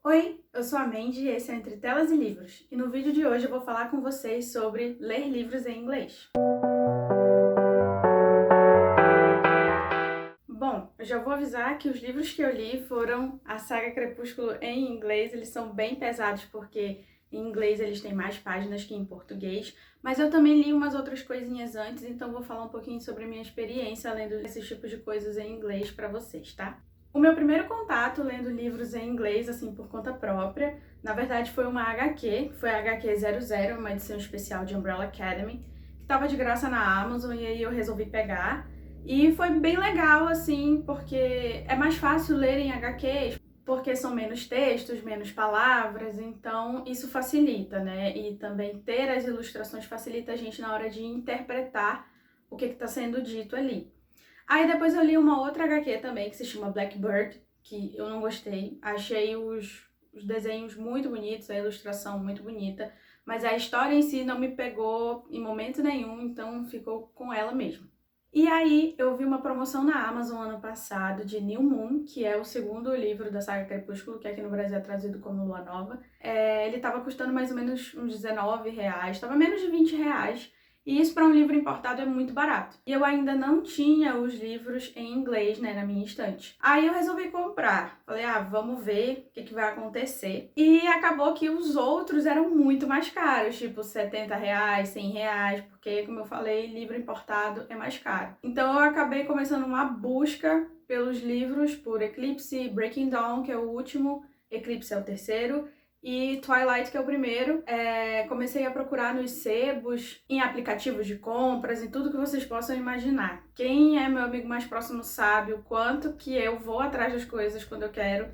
Oi, eu sou a Mandy e esse é Entre Telas e Livros. E no vídeo de hoje eu vou falar com vocês sobre ler livros em inglês. Bom, eu já vou avisar que os livros que eu li foram a saga Crepúsculo em inglês. Eles são bem pesados porque em inglês eles têm mais páginas que em português, mas eu também li umas outras coisinhas antes, então vou falar um pouquinho sobre a minha experiência lendo esses tipos de coisas em inglês pra vocês, tá? O meu primeiro contato lendo livros em inglês, assim, por conta própria, na verdade foi uma HQ, foi a HQ 00, uma edição especial de Umbrella Academy, que estava de graça na Amazon e aí eu resolvi pegar. E foi bem legal, assim, porque é mais fácil ler em HQs, porque são menos textos, menos palavras, então isso facilita, né? E também ter as ilustrações facilita a gente na hora de interpretar o que está sendo dito ali. Aí depois eu li uma outra HQ também, que se chama Blackbird, que eu não gostei. Achei os desenhos muito bonitos, a ilustração muito bonita, mas a história em si não me pegou em momento nenhum, então ficou com ela mesmo. E aí eu vi uma promoção na Amazon ano passado de New Moon, que é o segundo livro da saga Crepúsculo, que aqui no Brasil é traduzido como Lua Nova. Ele tava custando mais ou menos uns R$19, tava menos de R$20. E isso para um livro importado é muito barato. E eu ainda não tinha os livros em inglês, né, na minha estante. Aí eu resolvi comprar. Falei, vamos ver o que vai acontecer. E acabou que os outros eram muito mais caros, tipo R$70, R$100, porque, como eu falei, livro importado é mais caro. Então eu acabei começando uma busca pelos livros por Eclipse, Breaking Dawn, que é o último, Eclipse é o terceiro, e Twilight, que é o primeiro. Comecei a procurar nos sebos, em aplicativos de compras, em tudo que vocês possam imaginar. Quem é meu amigo mais próximo sabe o quanto que eu vou atrás das coisas quando eu quero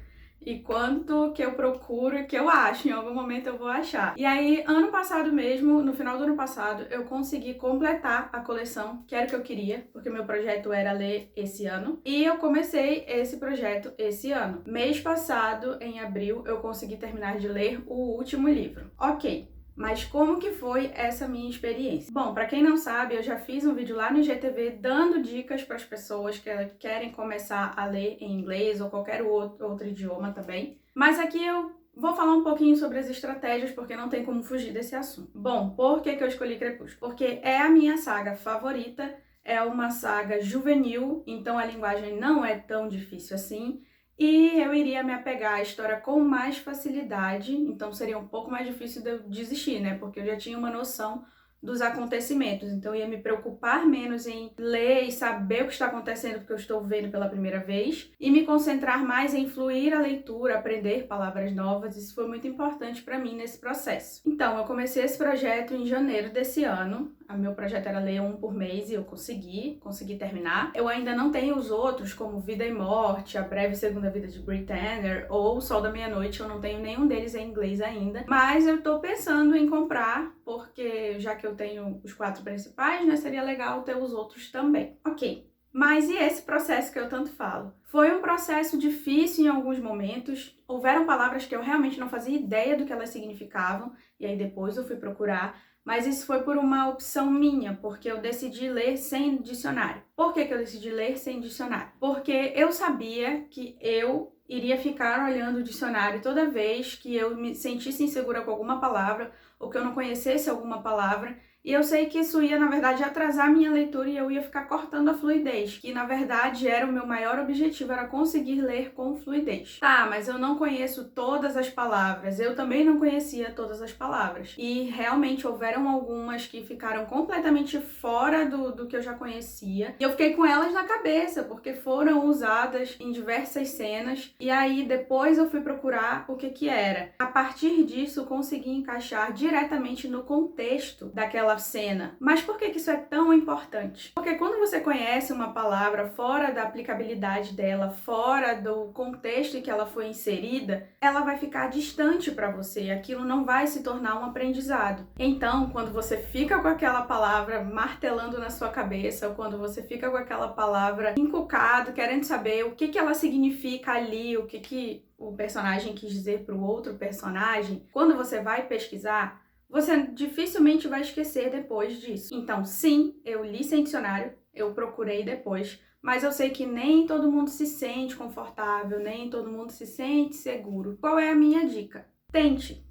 e quanto que eu procuro e que eu acho, em algum momento eu vou achar. E aí, ano passado mesmo, no final do ano passado, eu consegui completar a coleção, que era o que eu queria, porque meu projeto era ler esse ano. E eu comecei esse projeto esse ano. Mês passado, em abril, eu consegui terminar de ler o último livro. Ok. Mas como que foi essa minha experiência? Bom, para quem não sabe, eu já fiz um vídeo lá no IGTV dando dicas para as pessoas que querem começar a ler em inglês ou qualquer outro idioma também. Mas aqui eu vou falar um pouquinho sobre as estratégias, porque não tem como fugir desse assunto. Bom, por que eu escolhi Crepúsculo? Porque é a minha saga favorita, é uma saga juvenil, então a linguagem não é tão difícil assim. E eu iria me apegar à história com mais facilidade, então seria um pouco mais difícil de eu desistir, né? Porque eu já tinha uma noção dos acontecimentos, então eu ia me preocupar menos em ler e saber o que está acontecendo porque eu estou vendo pela primeira vez e me concentrar mais em fluir a leitura, aprender palavras novas. Isso foi muito importante para mim nesse processo. Então, eu comecei esse projeto em janeiro desse ano. O meu projeto era ler um por mês e eu consegui terminar. Eu ainda não tenho os outros, como Vida e Morte, A Breve Segunda Vida de Britannia ou O Sol da Meia-Noite. Eu não tenho nenhum deles em inglês ainda, mas eu tô pensando em comprar, porque já que eu tenho os 4 principais, né, seria legal ter os outros também. Ok. Mas e esse processo que eu tanto falo? Foi um processo difícil em alguns momentos. Houveram palavras que eu realmente não fazia ideia do que elas significavam, e aí depois eu fui procurar. Mas isso foi por uma opção minha, porque eu decidi ler sem dicionário. Por que eu decidi ler sem dicionário? Porque eu sabia que eu iria ficar olhando o dicionário toda vez que eu me sentisse insegura com alguma palavra ou que eu não conhecesse alguma palavra. E eu sei que isso ia, na verdade, atrasar a minha leitura e eu ia ficar cortando a fluidez, que, na verdade, era o meu maior objetivo, era conseguir ler com fluidez. Tá, mas eu não conheço todas as palavras, eu também não conhecia todas as palavras. E, realmente, houveram algumas que ficaram completamente fora do que eu já conhecia. E eu fiquei com elas na cabeça, porque foram usadas em diversas cenas. E aí, depois eu fui procurar o que era. A partir disso, consegui encaixar diretamente no contexto daquela cena. Mas por que isso é tão importante? Porque quando você conhece uma palavra fora da aplicabilidade dela, fora do contexto em que ela foi inserida, ela vai ficar distante para você, aquilo não vai se tornar um aprendizado. Então, quando você fica com aquela palavra martelando na sua cabeça, ou quando você fica com aquela palavra encucado, querendo saber o que ela significa ali, o que o personagem quis dizer para o outro personagem, quando você vai pesquisar, você dificilmente vai esquecer depois disso. Então, sim, eu li sem dicionário, eu procurei depois, mas eu sei que nem todo mundo se sente confortável, nem todo mundo se sente seguro. Qual é a minha dica? Tente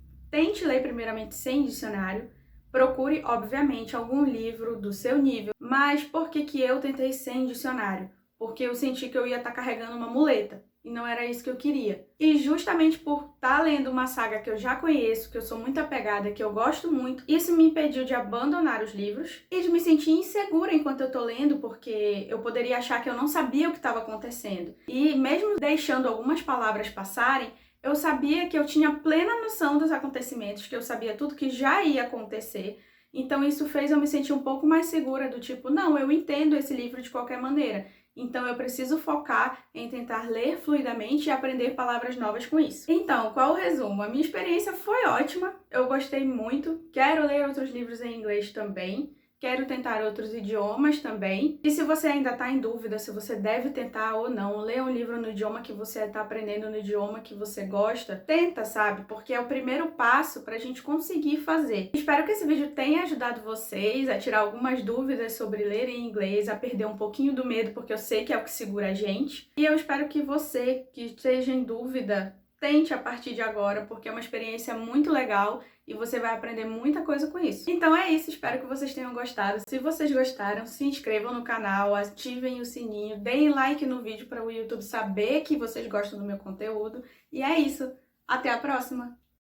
ler primeiramente sem dicionário. Procure, obviamente, algum livro do seu nível. Mas por que eu tentei sem dicionário? Porque eu senti que eu ia estar carregando uma muleta. E não era isso que eu queria. E justamente por estar lendo uma saga que eu já conheço, que eu sou muito apegada, que eu gosto muito, isso me impediu de abandonar os livros e de me sentir insegura enquanto eu tô lendo, porque eu poderia achar que eu não sabia o que estava acontecendo. E mesmo deixando algumas palavras passarem, eu sabia que eu tinha plena noção dos acontecimentos, que eu sabia tudo que já ia acontecer. Então isso fez eu me sentir um pouco mais segura, do tipo, não, eu entendo esse livro de qualquer maneira. Então eu preciso focar em tentar ler fluidamente e aprender palavras novas com isso. Então, qual o resumo? A minha experiência foi ótima, eu gostei muito, quero ler outros livros em inglês também. Quero tentar outros idiomas também. E se você ainda está em dúvida se você deve tentar ou não ler um livro no idioma que você está aprendendo, no idioma que você gosta, tenta, sabe? Porque é o primeiro passo para a gente conseguir fazer. Espero que esse vídeo tenha ajudado vocês a tirar algumas dúvidas sobre ler em inglês, a perder um pouquinho do medo, porque eu sei que é o que segura a gente. E eu espero que você, que esteja em dúvida, tente a partir de agora, porque é uma experiência muito legal e você vai aprender muita coisa com isso. Então é isso, espero que vocês tenham gostado. Se vocês gostaram, se inscrevam no canal, ativem o sininho, deem like no vídeo para o YouTube saber que vocês gostam do meu conteúdo. E é isso, até a próxima!